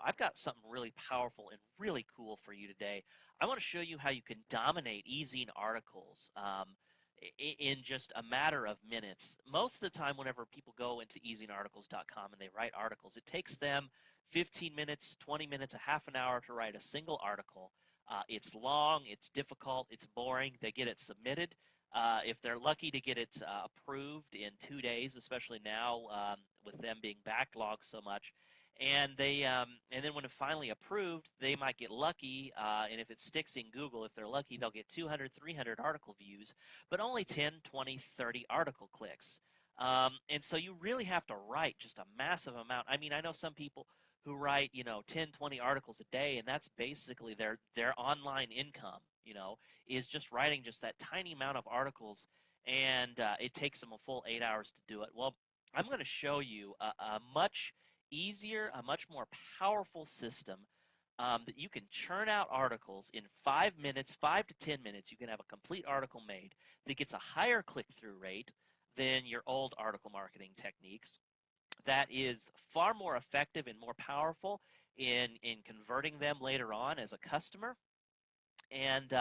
I've got something really powerful and really cool for you today. I want to show you how you can dominate ezine articles in just a matter of minutes. Most of the time, whenever people go into ezinearticles.com and they write articles, it takes them 15 minutes, 20 minutes, a half an hour to write a single article. It's long, it's difficult, it's boring. They get it submitted. If they're lucky to get it approved in 2 days, especially now with them being backlogged so much, and then when it's finally approved, they might get lucky, and if it sticks in Google, if they're lucky, they'll get 200, 300 article views, but only 10, 20, 30 article clicks. And so you really have to write just a massive amount. I mean, I know some people who write, 10, 20 articles a day, and that's basically their online income, is just writing just that tiny amount of articles, and it takes them a full 8 hours to do it. Well, I'm going to show you a much easier, a much more powerful system that you can churn out articles in 5 minutes, 5 to 10 minutes. You can have a complete article made that gets a higher click-through rate than your old article marketing techniques. That is far more effective and more powerful in converting them later on as a customer, and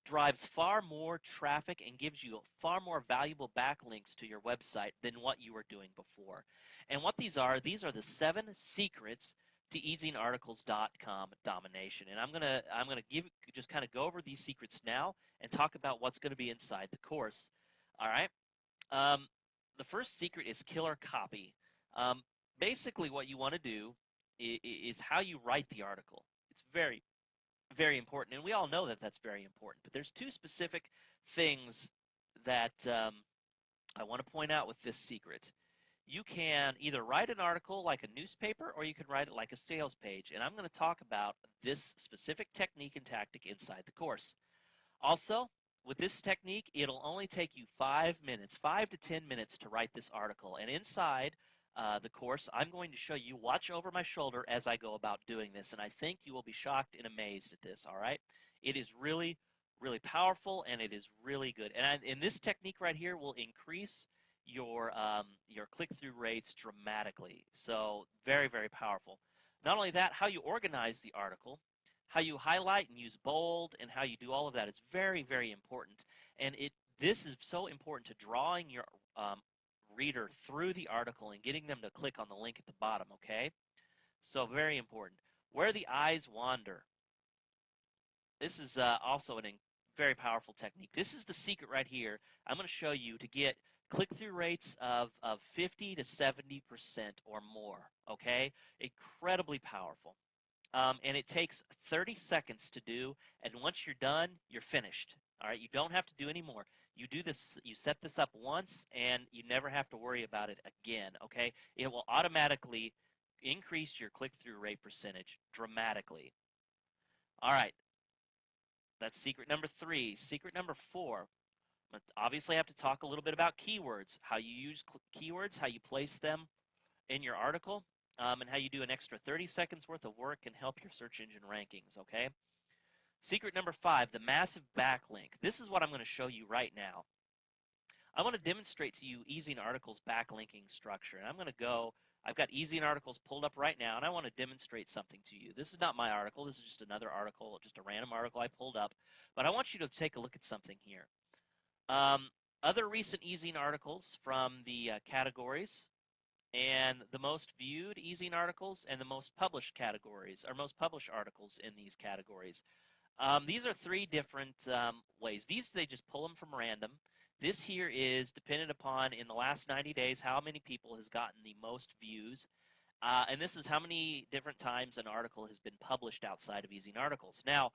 drives far more traffic and gives you far more valuable backlinks to your website than what you were doing before. And what these are the 7 secrets to ezinearticles.com domination. And I'm gonna just kind of go over these secrets now and talk about what's going to be inside the course. All right. The first secret is killer copy. Um, Basically, what you want to do is how you write the article. It's very, very important, and we all know that that's very important. But there's 2 specific things that I want to point out with this secret. You can either write an article like a newspaper, or you can write it like a sales page. And I'm going to talk about this specific technique and tactic inside the course. Also, with this technique, it'll only take you 5 minutes, 5 to 10 minutes to write this article. And inside the course, I'm going to show you, watch over my shoulder as I go about doing this. And I think you will be shocked and amazed at this, all right? It is really, really powerful, and it is really good. And this technique right here will increase your click-through rates dramatically. So very, very powerful. Not only that, how you organize the article, how you highlight and use bold, and how you do all of that is very, very important. And this is so important to drawing your reader through the article and getting them to click on the link at the bottom, okay? So very important. Where the eyes wander. This is also a very powerful technique. This is the secret right here. I'm going to show you to get click-through rates of 50 to 70% or more, okay? Incredibly powerful. And it takes 30 seconds to do, and once you're done, you're finished. All right, you don't have to do any more. You do this, you set this up once, and you never have to worry about it again, okay? It will automatically increase your click-through rate percentage dramatically. All right, that's secret number 3. Secret number 4, obviously I have to talk a little bit about keywords, how you use keywords, how you place them in your article, and how you do an extra 30 seconds worth of work can help your search engine rankings, okay? Secret number 5, the massive backlink. This is what I'm going to show you right now. I want to demonstrate to you Ezine Articles backlinking structure. And I'm going to go, I've got Ezine Articles pulled up right now, and I want to demonstrate something to you. This is not my article. This is just another article, just a random article I pulled up. But I want you to take a look at something here. Other recent Ezine articles from the categories, and the most viewed Ezine articles, and the most published categories, or most published articles in these categories. These are 3 different ways. These, they just pull them from random. This here is dependent upon, in the last 90 days, how many people has gotten the most views. And this is how many different times an article has been published outside of Ezine Articles. Now,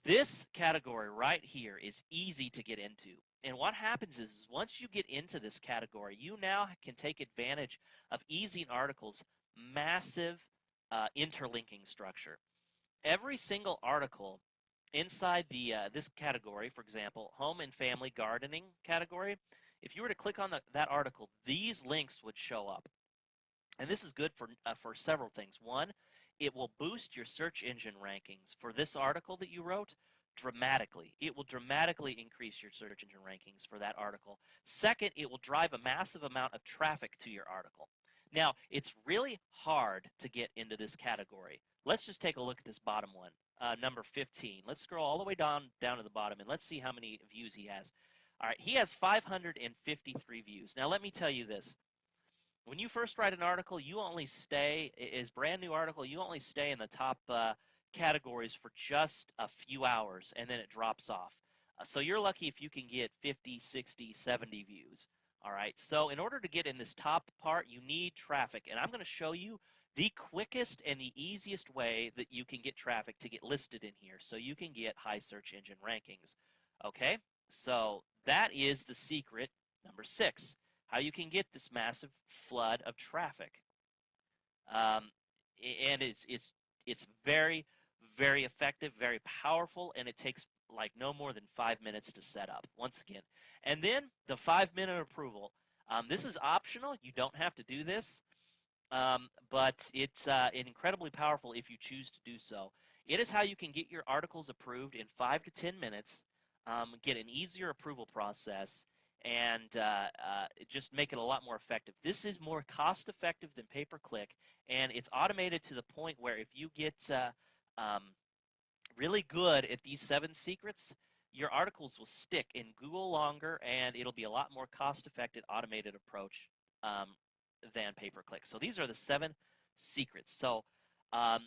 this category right here is easy to get into. And what happens is once you get into this category, you now can take advantage of Ezine Articles' massive interlinking structure. Every single article inside the this category, for example, home and family gardening category, if you were to click on that article, these links would show up. And this is good for several things. One, it will boost your search engine rankings for this article that you wrote dramatically. It will dramatically increase your search engine rankings for that article. Second, it will drive a massive amount of traffic to your article. Now, it's really hard to get into this category. let's just take a look at this bottom one, number 15. Let's scroll all the way down to the bottom, and let's see how many views he has. All right, he has 553 views. Now, let me tell you this. When you first write an article, you only stay, is brand new article, you only stay in the top categories for just a few hours, and then it drops off. So you're lucky if you can get 50, 60, 70 views. All right, so in order to get in this top part, you need traffic, and I'm going to show you the quickest and the easiest way that you can get traffic to get listed in here so you can get high search engine rankings. Okay, so that is the secret, number 6, how you can get this massive flood of traffic. And it's very, very effective, very powerful, and it takes like no more than 5 minutes to set up, once again. And then the 5-minute approval. This is optional. You don't have to do this, but it's incredibly powerful if you choose to do so. It is how you can get your articles approved in 5 to 10 minutes, get an easier approval process, and just make it a lot more effective. This is more cost effective than pay-per-click, and it's automated to the point where if you get really good at these 7 secrets, your articles will stick in Google longer, and it'll be a lot more cost-effective automated approach than pay-per-click. So these are the 7 secrets. So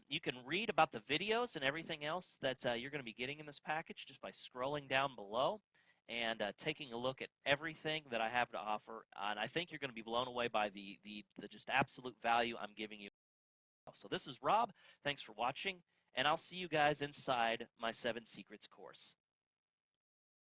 you can read about the videos and everything else that you're going to be getting in this package just by scrolling down below and taking a look at everything that I have to offer. And I think you're going to be blown away by the just absolute value I'm giving you. So this is Rob. Thanks for watching, and I'll see you guys inside my 7 Secrets course.